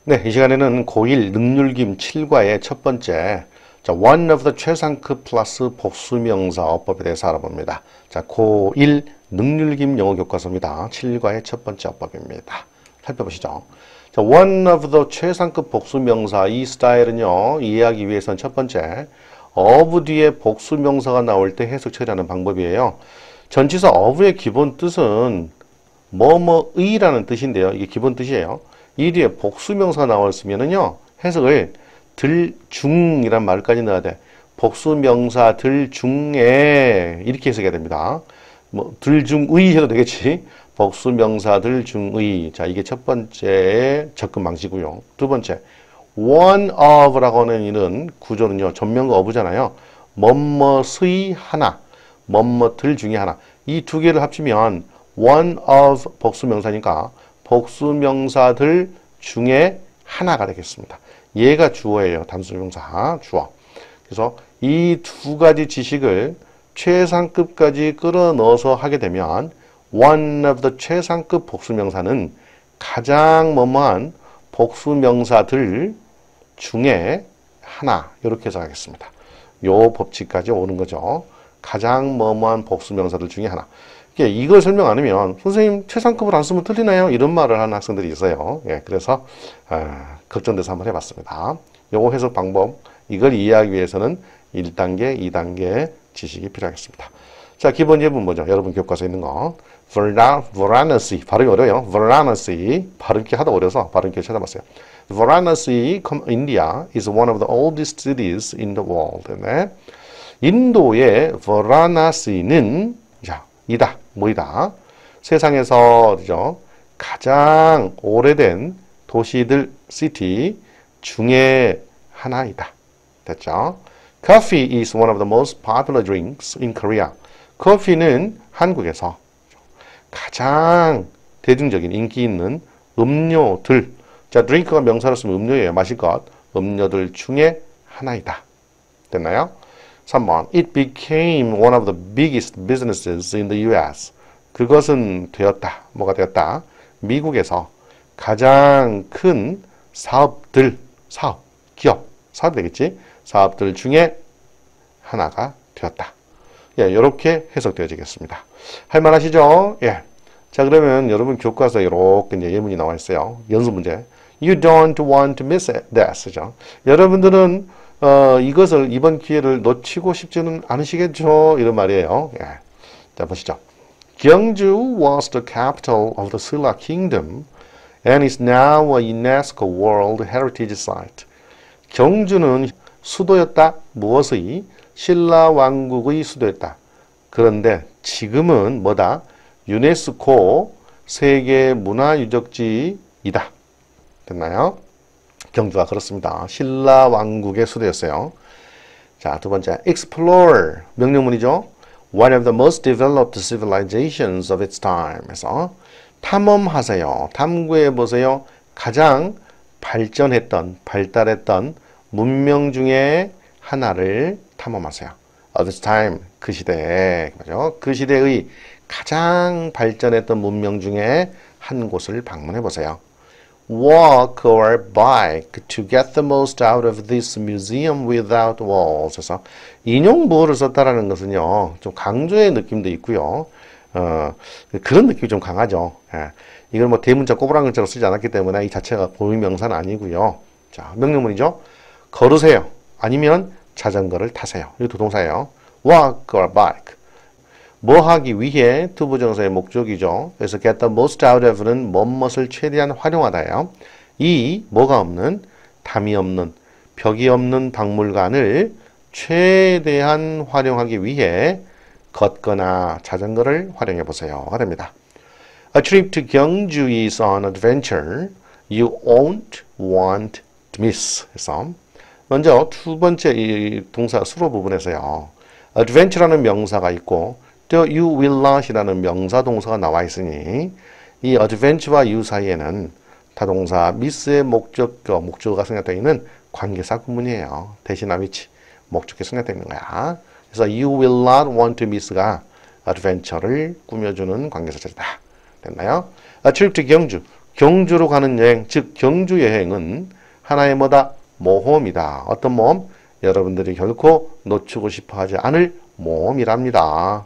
네, 이 시간에는 고1 능률김 7과의 첫 번째 one of the 최상급 플러스 복수명사 어법에 대해서 알아봅니다. 자, 고1 능률김 영어 교과서입니다. 7과의 첫 번째 어법입니다. 살펴보시죠. 자, one of the 최상급 복수명사 이 스타일은요, 이해하기 위해서는 첫 번째 of 뒤에 복수명사가 나올 때 해석 처리하는 방법이에요. 전치사 of의 기본 뜻은 뭐뭐의라는 뜻인데요. 이게 기본 뜻이에요. 이 뒤에 복수명사가 나왔으면은요, 해석을 들 중이란 말까지 넣어야 돼. 복수명사 들 중에 이렇게 해석해야 됩니다. 뭐 들 중의 해도 되겠지. 복수명사 들 중의. 자, 이게 첫 번째 접근 방식이고요. 두 번째, one of라고 하는 이는 구조는요, 전명과 of잖아요. 뭐뭐의 하나, 뭐뭐들 중에 하나. 이 두 개를 합치면 one of 복수명사니까 복수명사들 중에 하나가 되겠습니다. 얘가 주어예요. 단수명사 주어. 그래서 이 두 가지 지식을 최상급까지 끌어넣어서 하게 되면 one of the 최상급 복수명사는 가장 뭐뭐한 복수명사들 중에 하나 이렇게 해석하겠습니다. 요 법칙까지 오는 거죠. 가장 뭐뭐한 복수명사들 중에 하나. 이걸 설명 안 하면 선생님 최상급을 안 쓰면 틀리나요? 이런 말을 하는 학생들이 있어요. 예, 그래서 걱정돼서 한번 해봤습니다. 요거 해석 방법 이걸 이해하기 위해서는 1단계, 2단계 지식이 필요하겠습니다. 자, 기본 예문 뭐죠? 여러분 교과서에 있는 거 Varanasi 발음이 어려워요. Varanasi 발음기 하다 어려서 발음기 찾아봤어요. Varanasi, India is one of the oldest cities in the world. 네. 인도의 Varanasi는 자, 이다. 뭐이다? 세상에서 그죠? 가장 오래된 도시들, 시티 중에 하나이다. 됐죠? Coffee is one of the most popular drinks in Korea. 커피는 한국에서 가장 대중적인 인기 있는 음료들. 자, drink가 명사로 쓰면 음료예요. 마실 것. 음료들 중에 하나이다. 됐나요? 3번. It became one of the biggest businesses in the US. 그것은 되었다. 뭐가 되었다? 미국에서 가장 큰 사업들, 사업, 기업, 사업이 되겠지? 사업들 중에 하나가 되었다. 예, 이렇게 해석되어지겠습니다. 할만하시죠? 예. 자, 그러면 여러분 교과서에 이렇게 이제 예문이 나와 있어요. 연습 문제. You don't want to miss this. 여러분들은 이것을 이번 기회를 놓치고 싶지는 않으시겠죠? 이런 말이에요. 예. 자, 보시죠. 경주 was the capital of the Silla Kingdom and is now a UNESCO World Heritage Site. 경주는 수도였다. 무엇의? 신라 왕국의 수도였다. 그런데 지금은 뭐다? 유네스코 세계 문화유적지이다. 됐나요? 경주가 그렇습니다. 신라 왕국의 수도였어요. 자, 두 번째, explore 명령문이죠. One of the most developed civilizations of its time. 해서 탐험하세요. 탐구해보세요. 가장 발달했던 문명 중에 하나를 탐험하세요. Of its time, 그 시대에, 그죠? 그 시대의 가장 발전했던 문명 중에 한 곳을 방문해보세요. Walk or bike to get the most out of this museum without walls. 그래서 인용부호를 썼다라는 것은요, 좀 강조의 느낌도 있고요. 그런 느낌이 좀 강하죠. 예. 이걸 뭐 대문자 꼬부랑 글자로 쓰지 않았기 때문에 이 자체가 고유명사는 아니고요. 자, 명령문이죠. 걸으세요. 아니면 자전거를 타세요. 이거 동사예요. Walk or bike. 뭐 하기 위해 투부정사의 목적이죠. 그래서 get the most out of는 뭐뭇을 최대한 활용하다예요. 이 뭐가 없는, 담이 없는, 벽이 없는 박물관을 최대한 활용하기 위해 걷거나 자전거를 활용해 보세요가 됩니다. A trip to 경주 is an adventure you won't want to miss. 그래서 먼저 두 번째 이 동사 수로 부분에서요. adventure라는 명사가 있고 또 you will not이라는 명사 동사가 나와 있으니 이 adventure와 you 사이에는 타동사 miss의 목적어가 생략되어 있는 관계사 구문이에요. 대신하 which 목적이 생략되어 있는 거야. 그래서 you will not want to miss가 adventure를 꾸며주는 관계사 자리다. 됐나요? A trip to 경주. 경주로 가는 여행, 즉 경주 여행은 하나의 뭐다? 모험이다. 어떤 모험? 여러분들이 결코 놓치고 싶어 하지 않을 모험이랍니다.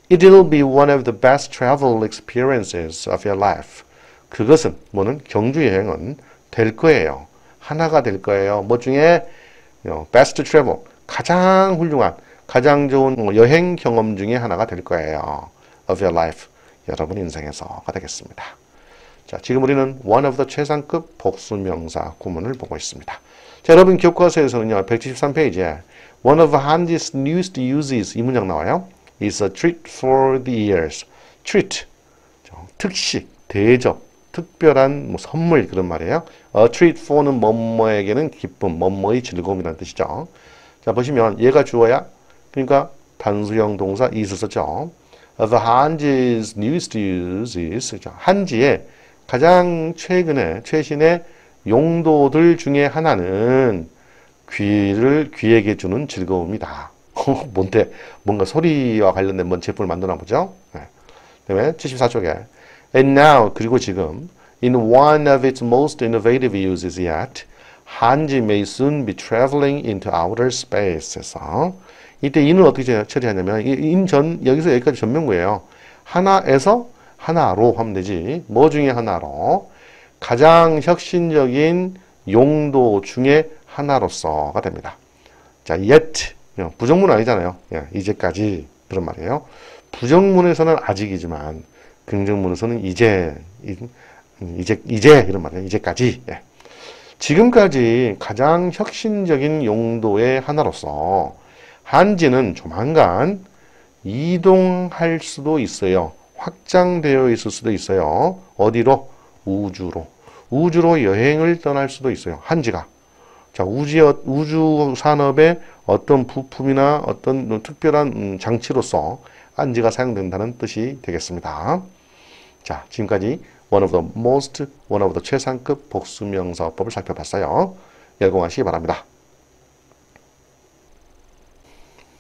It'll be one of the best travel experiences of your life. 그것은 뭐는 경주 여행은 될 거예요. 하나가 될 거예요. 뭐 중에 best travel, 가장 훌륭한, 가장 좋은 여행 경험 중에 하나가 될 거예요. of your life. 여러분 인생에서가 되겠습니다. 자, 지금 우리는 one of the 최상급 복수명사 구문을 보고 있습니다. 자, 여러분 교과서에서는요, 173페이지에 one of Hanji's newest uses 이 문장 나와요. is a treat for the ears. treat, 특식, 대접, 특별한 뭐 선물 그런 말이에요. a treat for는 뭐뭐에게는 기쁨, 뭐뭐의 즐거움이라는 뜻이죠. 자, 보시면 얘가 주어야, 그러니까 단수형 동사 is 썼죠. of Hanji's newest uses, 한지의 가장 최신의 용도들 중에 하나는 귀에게 주는 즐거움이다. 뭔데? 뭔가 소리와 관련된 뭔 제품을 만드나 보죠? 네. 그다음에 74쪽에 And now, 그리고 지금 in one of its most innovative uses yet, 한지 may soon be traveling into outer space. 에서 이때 in을 어떻게 처리하냐면 여기서 여기까지 전명구예요. 하나에서 하나로 하면 되지. 뭐 중에 하나로? 가장 혁신적인 용도 중에 하나로서가 됩니다. 자, yet. 부정문 아니잖아요. 이제까지. 그런 말이에요. 부정문에서는 아직이지만, 긍정문에서는 이제 이런 말이에요. 이제까지. 지금까지 가장 혁신적인 용도의 하나로서, 한지는 조만간 이동할 수도 있어요. 확장되어 있을 수도 있어요. 어디로? 우주로. 우주로 여행을 떠날 수도 있어요. 한지가. 자, 우주 산업의 어떤 부품이나 어떤 특별한 장치로서 한지가 사용된다는 뜻이 되겠습니다. 자, 지금까지 one of the 최상급 복수명사법을 살펴봤어요. 열공하시기 바랍니다.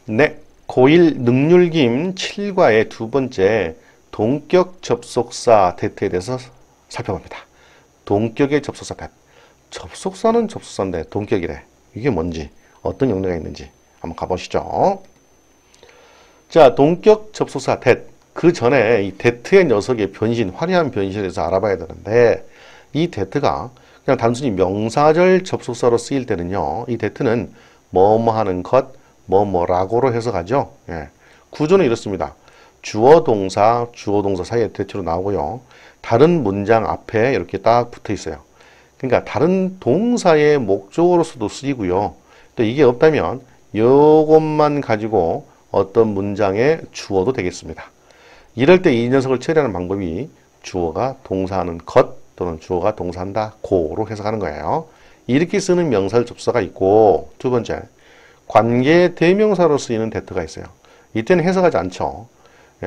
네, 고1 능률김 7과의 두 번째 동격 접속사 that에 대해서 살펴봅니다. 동격의 접속사 that. 접속사는 접속사인데 동격이래. 이게 뭔지, 어떤 용도가 있는지 한번 가보시죠. 자, 동격 접속사 that. 그 전에 이 that의 녀석의 변신, 화려한 변신에 대해서 알아봐야 되는데, 이 that가 그냥 단순히 명사절 접속사로 쓰일 때는요, 이 that는 뭐뭐 하는 것, 뭐뭐라고로 해석하죠. 구조는 이렇습니다. 주어 동사 사이에 that로 나오고요. 다른 문장 앞에 이렇게 딱 붙어 있어요. 그러니까 다른 동사의 목적으로서도 쓰이고요. 또 이게 없다면 이것만 가지고 어떤 문장의 주어도 되겠습니다. 이럴 때 이 녀석을 처리하는 방법이 주어가 동사하는 것 또는 주어가 동사한다 고로 해석하는 거예요. 이렇게 쓰는 명사절 접속사가 있고, 두 번째, 관계 대명사로 쓰이는 that가 있어요. 이때는 해석하지 않죠.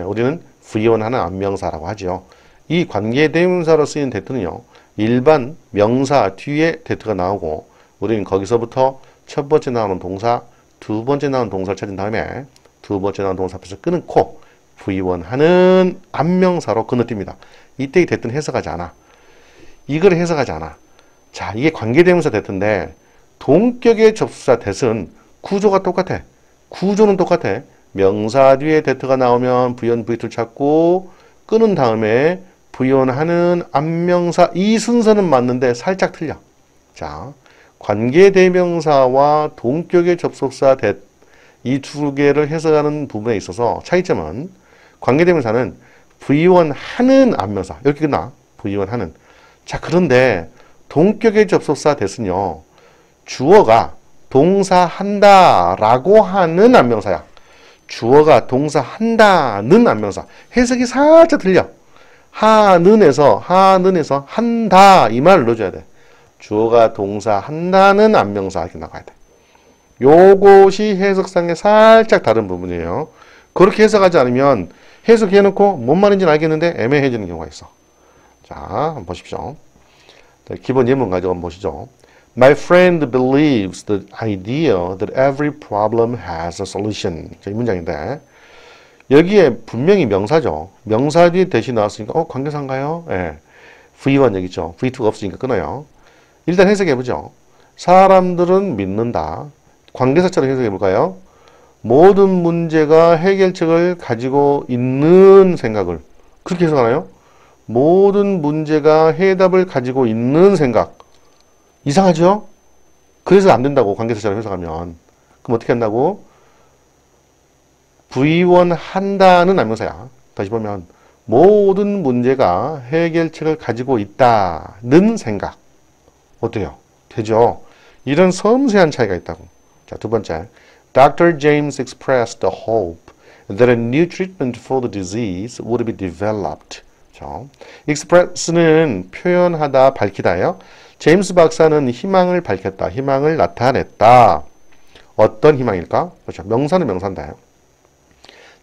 우리는 부연하는 안명사라고 하죠. 이 관계 대명사로 쓰이는 that는요, 일반 명사 뒤에 that가 나오고, 우리는 거기서부터 첫 번째 나오는 동사, 두 번째 나오는 동사를 찾은 다음에 두 번째 나오는 동사 앞에서 끊고 부연하는 안명사로 건너뜁니다. 이때 이 that는 해석하지 않아. 이걸 해석하지 않아. 자, 이게 관계 대명사 that인데, 동격의 접속사 that은 구조가 똑같아. 구조는 똑같아. 명사 뒤에 that가 나오면 부연 V2를 찾고 끊은 다음에 부연하는 안명사, 이 순서는 맞는데 살짝 틀려. 자, 관계대명사와 동격의 접속사 that, 이 두 개를 해석하는 부분에 있어서 차이점은, 관계대명사는 부연하는 안명사, 이렇게 끝나. 부연하는. 자, 그런데 동격의 접속사 that은요, 주어가 동사한다 라고 하는 안명사야. 주어가 동사한다는 안명사. 해석이 살짝 틀려. 하는에서 한다 이 말을 넣어줘야 돼. 주어가 동사한다는 안명사 이렇게 나가야 돼. 요것이 해석상에 살짝 다른 부분이에요. 그렇게 해석하지 않으면 해석해놓고 뭔 말인지는 알겠는데 애매해지는 경우가 있어. 자, 한번 보십시오. 기본 예문 가지고 한번 보시죠. My friend believes the idea that every problem has a solution. 이 문장인데, 여기에 분명히 명사죠. 명사 뒤에 대시 나왔으니까 관계사인가요? 예. V1 여기 있죠. V2가 없으니까 끊어요. 일단 해석해보죠. 사람들은 믿는다. 관계사처럼 해석해볼까요? 모든 문제가 해결책을 가지고 있는 생각을. 그렇게 해석하나요? 모든 문제가 해답을 가지고 있는 생각. 이상하죠? 그래서 안 된다고 관계사처럼 해석하면. 그럼 어떻게 한다고? V1 한다는 남명사야. 다시 보면 모든 문제가 해결책을 가지고 있다는 생각. 어때요? 되죠? 이런 섬세한 차이가 있다고. 자, 두 번째. Dr. James expressed the hope that a new treatment for the disease would be developed. 자, express는 표현하다, 밝히다예요. 제임스 박사는 희망을 밝혔다. 희망을 나타냈다. 어떤 희망일까? 그렇죠. 명사는 명사인데요.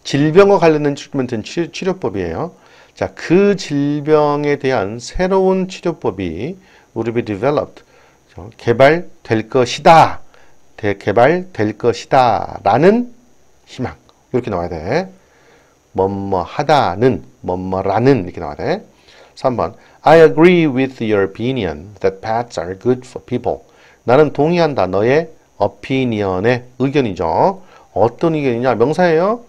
질병과 관련된 트리트먼트는 치료법이에요. 자, 그 질병에 대한 새로운 치료법이 would be developed. 개발될 것이다. 개발될 것이다. 라는 희망. 이렇게 나와야 돼. 뭐뭐 하다는, 뭐뭐라는 이렇게 나와야 돼. 3번. I agree with your opinion that pets are good for people. 나는 동의한다. 너의 opinion의 의견이죠. 어떤 의견이냐? 명사예요.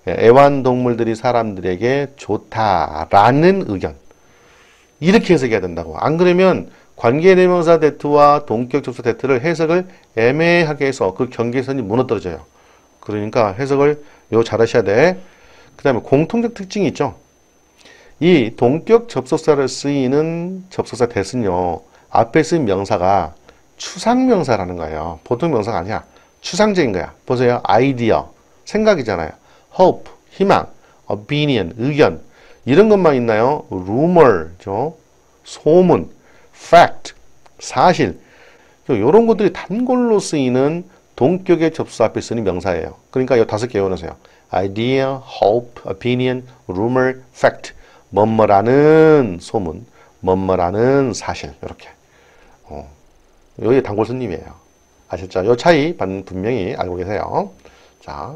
애완동물들이 사람들에게 좋다라는 의견. 이렇게 해석해야 된다고. 안 그러면 관계대명사 대투와 동격 접수 대투를 해석을 애매하게 해서 그 경계선이 무너뜨려져요. 그러니까 해석을 잘하셔야 돼. 그 다음에 공통적 특징이 있죠. 이 동격 접속사를 쓰이는 접속사 대는요. 앞에 쓰인 명사가 추상명사라는 거예요. 보통 명사가 아니야. 추상적인 거야. 보세요. 아이디어, 생각이잖아요. hope, 희망, opinion, 의견. 이런 것만 있나요? rumor, 소문, fact, 사실. 이런 것들이 단골로 쓰이는 동격의 접수 앞에 쓰는 명사예요. 그러니까 이 5개 외워놓으세요. idea, hope, opinion, rumor, fact. 뭐뭐라는 소문, 뭐뭐라는 사실. 이렇게. 여기 단골 손님이에요. 아셨죠? 이 차이 분명히 알고 계세요. 자,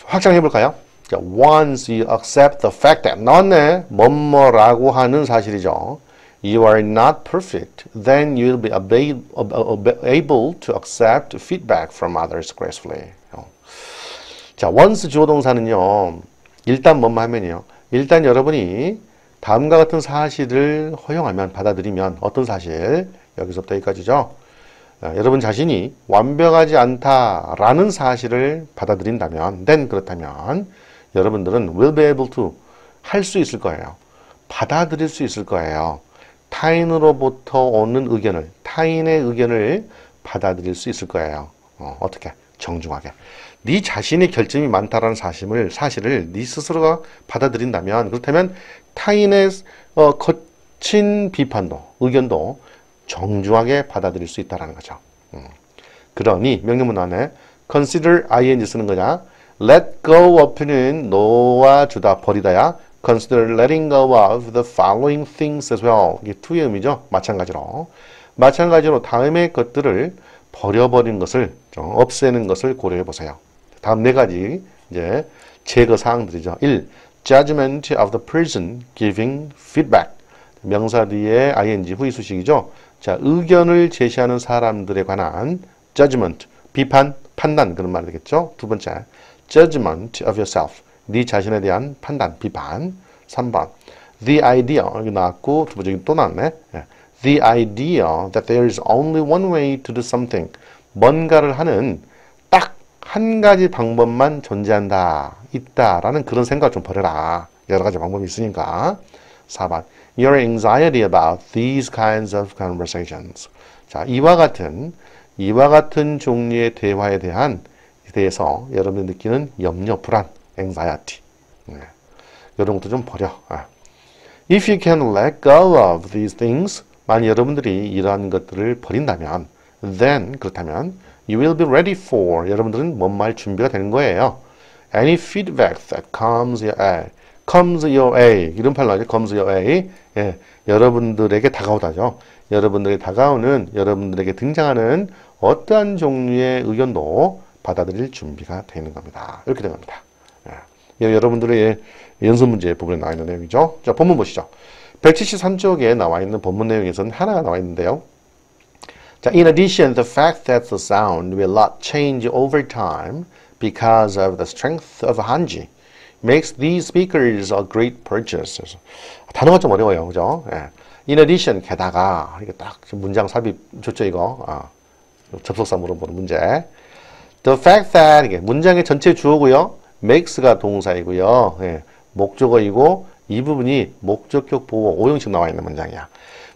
확장해 볼까요? Once you accept the fact that 너네 뭐뭐라고 하는 사실이죠. You are not perfect. Then you will be able to accept feedback from others gracefully. 자, once 주어 동사는요. 일단 뭐뭐 하면요. 일단 여러분이 다음과 같은 사실을 허용하면, 받아들이면 어떤 사실? 여기서부터 여기까지죠. 여러분 자신이 완벽하지 않다라는 사실을 받아들인다면, then 그렇다면 여러분들은 will be able to 할 수 있을 거예요. 받아들일 수 있을 거예요. 타인으로부터 오는 의견을, 타인의 의견을 받아들일 수 있을 거예요. 어떻게? 정중하게. 네 자신의 결점이 많다라는 사실을 네 스스로가 받아들인다면, 그렇다면 타인의 거친 비판도, 의견도 정중하게 받아들일 수 있다는 거죠. 그러니 명령문 안에 consider ing 쓰는 거냐? let go of는 놓아주다, 버리다야. consider letting go of the following things as well. 이게 to의 의미죠. 마찬가지로 다음의 것들을 버려버리는 것을, 없애는 것을 고려해 보세요. 다음 4가지 이제 제거 사항들이죠. 1. Judgment of the person giving feedback. 명사 뒤에 ing 후이 수식이죠. 자, 의견을 제시하는 사람들에 관한 judgment, 비판, 판단, 그런 말 되겠죠. 2번째, judgment of yourself. 네 자신에 대한 판단, 비판. 3번, the idea. 여기 나왔고, 2번째 또 나왔네. The idea that there is only one way to do something. 뭔가를 하는 딱 한 가지 방법만 존재한다, 있다라는 그런 생각을 좀 버려라. 여러 가지 방법이 있으니까. 4번, your anxiety about these kinds of conversations. 자, 이와 같은 종류의 대화에 대해서 여러분이 느끼는 염려, 불안, anxiety. 이런 것도 좀 버려. If you can let go of these things, 만약 여러분들이 이러한 것들을 버린다면, then 그렇다면 you will be ready for, 여러분들은 뭔 말 준비가 되는 거예요. Any feedback that comes your way. 이런 팔 나오죠. comes your way. 예, 여러분들에게 다가오다죠. 여러분들에게 등장하는 어떠한 종류의 의견도 받아들일 준비가 되는 겁니다. 이렇게 된 겁니다. 예, 여러분들의 연습 문제 부분에 나와 있는 내용이죠. 자, 본문 보시죠. 173쪽에 나와 있는 본문 내용에서는 하나가 나와 있는데요. 자, in addition, the fact that the sound will not change over time because of the strength of Hanji makes these speakers a great purchase. 단어가 좀 어려워요, 그죠? 예. In addition, 게다가 이게 딱 문장 삽입 좋죠, 이거. 접속사 물어보는 문제. The fact that 이게 문장의 전체 주어고요, makes가 동사이고요, 예. 목적어이고 이 부분이 목적격 보호 오형식 나와 있는 문장이야.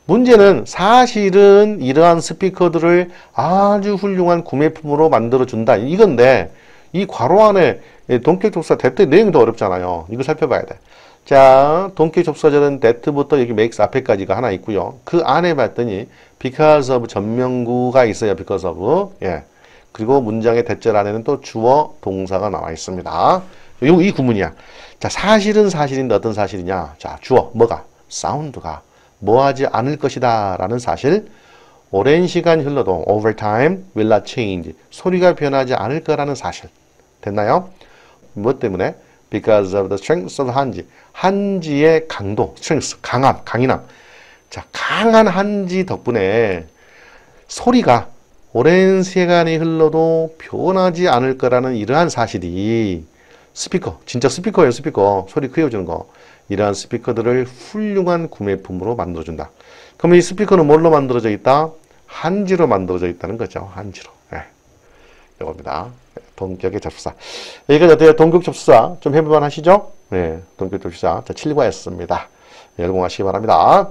문제는 사실은 이러한 스피커들을 아주 훌륭한 구매품으로 만들어준다. 이건데 이 괄호 안에 동격 접수사 that의 내용이 더 어렵잖아요. 이거 살펴봐야 돼. 자, 동격 접수사절은 that부터 여기 makes 앞에까지가 하나 있고요. 그 안에 봤더니 because of 전명구가 있어요. because of. 예. 그리고 문장의 대절 안에는 또 주어 동사가 나와 있습니다. 이 구문이야. 자, 사실인데 어떤 사실이냐? 자, 주어 뭐가? 사운드가 뭐하지 않을 것이다 라는 사실. 오랜 시간 흘러도 over time will not change. 소리가 변하지 않을 거라는 사실. 됐나요? 무엇 때문에? Because of the strength of 한지. 한지의 강도, strength, 강함, 강인함. 자, 강한 한지 덕분에 소리가 오랜 시간이 흘러도 변하지 않을 거라는 이러한 사실이 스피커, 진짜 스피커예요, 스피커. 소리 크게 주는 거. 이러한 스피커들을 훌륭한 구매품으로 만들어준다. 그럼 이 스피커는 뭘로 만들어져 있다? 한지로 만들어져 있다는 거죠. 한지로. 네. 이겁니다. 동격의 접수사. 여기까지 어때요? 동격 접수사 좀 해볼만 하시죠? 네. 동격 접수사. 자, 7과였습니다. 열공하시기 바랍니다.